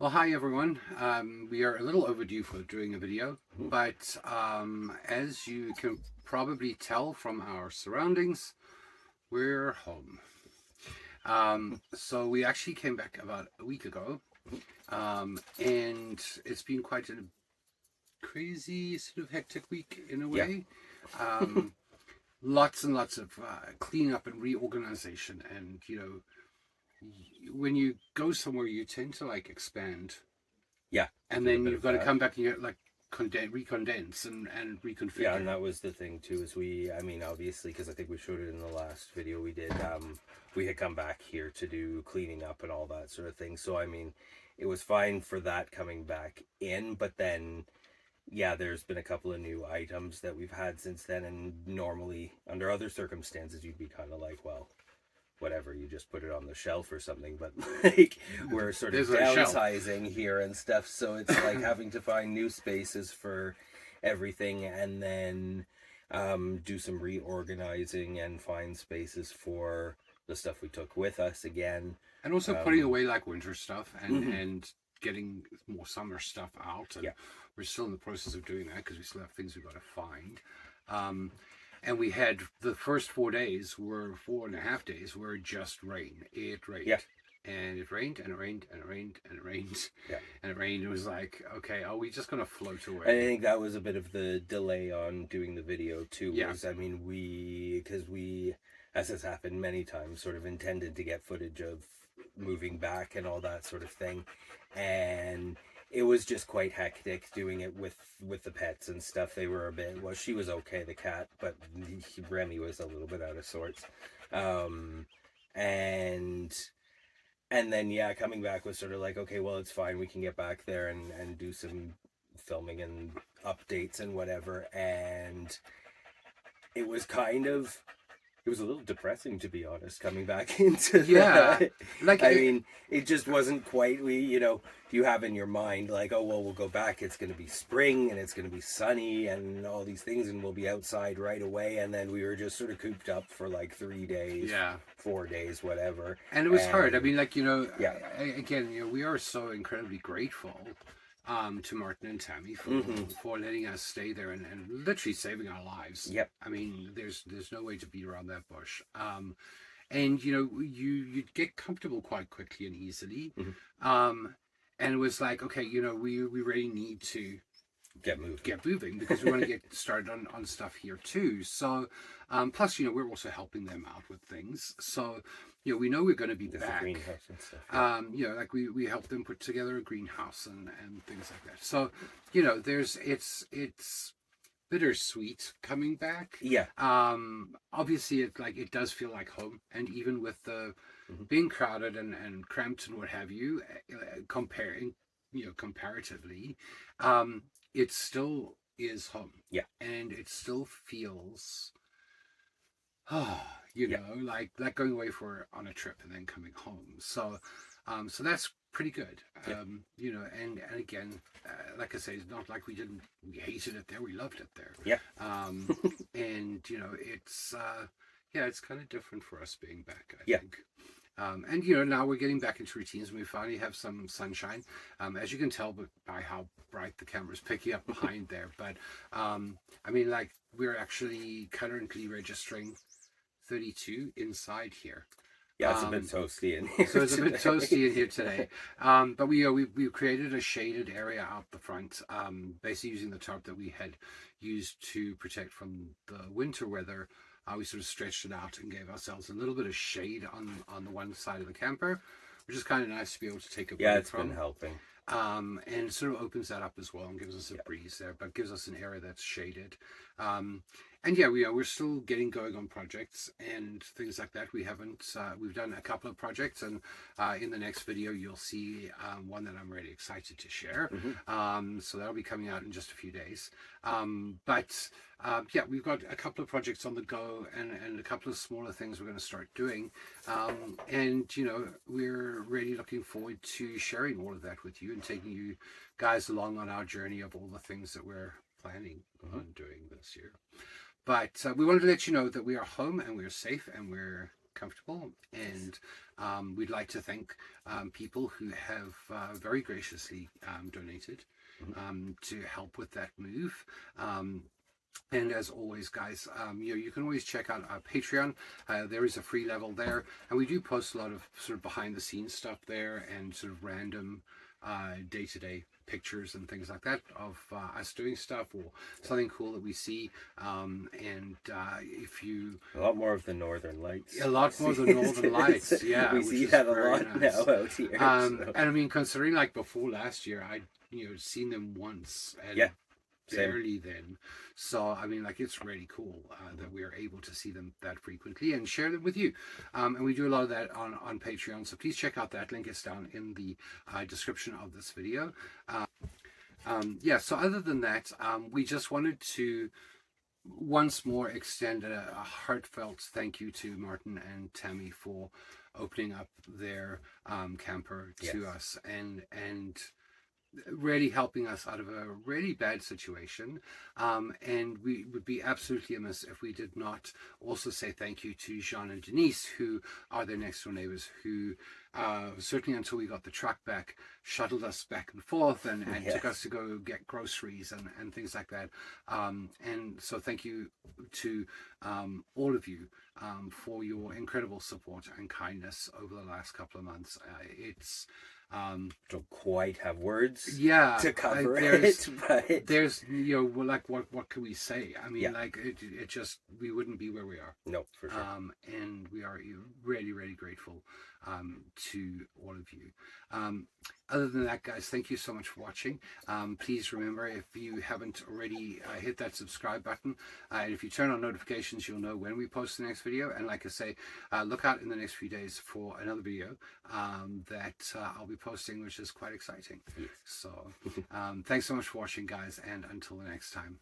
Well, hi everyone. We are a little overdue for doing a video, but as you can probably tell from our surroundings, we're home. So we actually came back about a week ago, and it's been quite a crazy, sort of hectic week in a way. Lots and lots of cleanup and reorganization, and when you go somewhere, you tend to like expand. Yeah. And then you've got to come back and you like recondense and reconfigure. Yeah, and that was the thing too, is obviously, because I think we showed it in the last video we did, we had come back here to do cleaning up and all that sort of thing. So, it was fine for that coming back in, but then, yeah, there's been a couple of new items that we've had since then, and normally, under other circumstances, you'd be kind of like, well, whatever, you just put it on the shelf or something, but like we're sort of downsizing here and stuff, so it's like having to find new spaces for everything, and then do some reorganizing and find spaces for the stuff we took with us again, and also putting away like winter stuff and getting more summer stuff out, and we're still in the process of doing that because we still have things we've got to find. And we had the first 4.5 days were just rain. It rained. Yeah. And it rained and it rained and it rained and it rained. Yeah. And it rained. It was like, okay, are we just going to float away? I think that was a bit of the delay on doing the video too. Yeah. Was, because we, as has happened many times, sort of intended to get footage of moving back and all that sort of thing. And it was just quite hectic doing it with the pets and stuff. They were a bit, well, she was okay, the cat, but Remy was a little bit out of sorts. And then, yeah, coming back was sort of like, okay, well, it's fine. We can get back there and do some filming and updates and whatever. And it was it was a little depressing, to be honest, coming back into that. Like, it just wasn't quite, you have in your mind, like, oh, well, we'll go back, it's going to be spring, and it's going to be sunny, and all these things, and we'll be outside right away, and then we were just sort of cooped up for, like, 3 days, 4 days, whatever. And it was hard. Again, we are so incredibly grateful to Martin and Tammie for letting us stay there and literally saving our lives. Yep. There's no way to beat around that bush. And you get comfortable quite quickly and easily. And it was like, okay, we really need to get moving because we want to get started on stuff here too. So plus we're also helping them out with things, so we know we're going to be back. Greenhouse and stuff, like we help them put together a greenhouse and things like that. So it's bittersweet coming back. Obviously it does feel like home, and even with the being crowded and cramped and what have you, comparing comparatively, it still is home. And it still feels like going away on a trip and then coming home. So that's pretty good. And again, like I say, it's not like we hated it there, we loved it there. And it's kind of different for us being back, I think. And now we're getting back into routines, and we finally have some sunshine, as you can tell by how bright the camera's picking up behind there. But we're actually currently registering 32 inside here. It's a bit toasty in here. So it's a bit toasty in here today. But we created a shaded area out the front, basically using the tarp that we had used to protect from the winter weather. We sort of stretched it out and gave ourselves a little bit of shade on the one side of the camper, which is kind of nice to be able to take a break from. Yeah, it's been helping. And it sort of opens that up as well and gives us a breeze there, but gives us an area that's shaded. And yeah, we're still getting going on projects and things like that. We've done a couple of projects, and in the next video you'll see one that I'm really excited to share. So that'll be coming out in just a few days. But yeah, we've got a couple of projects on the go, and a couple of smaller things we're going to start doing. And we're really looking forward to sharing all of that with you and taking you guys along on our journey of all the things that we're planning on doing this year. But we wanted to let you know that we are home and we're safe and we're comfortable. And we'd like to thank people who have very graciously donated to help with that move. And as always, guys, you can always check out our Patreon. There is a free level there, and we do post a lot of sort of behind the scenes stuff there, and sort of random day-to-day pictures and things like that of us doing stuff or something cool that we see. And if you a lot more of the northern lights, a lot more of the northern lights, yeah, we see that a lot nice. now out here. And I mean, considering like before last year, I'd seen them once, and barely then. So I mean, like, it's really cool that we are able to see them that frequently and share them with you. And we do a lot of that on Patreon, so please check out that link. It's down in the description of this video. Yeah, so other than that, we just wanted to once more extend a heartfelt thank you to Martin and Tammie for opening up their camper to us and really helping us out of a really bad situation. And we would be absolutely amiss if we did not also say thank you to Jean and Denise, who are their next door neighbors, who certainly until we got the truck back, shuttled us back and forth and took us to go get groceries and things like that. And so thank you to all of you for your incredible support and kindness over the last couple of months. It's don't quite have words to cover it, but there's like what can we say? I mean, like it just, we wouldn't be where we are. No, for sure. And we are really, really grateful to all of you. Other than that, guys, thank you so much for watching. Please remember, if you haven't already, hit that subscribe button, and if you turn on notifications, you'll know when we post the next video. And like I say, look out in the next few days for another video that I'll be posting, which is quite exciting. So thanks so much for watching, guys, and until the next time.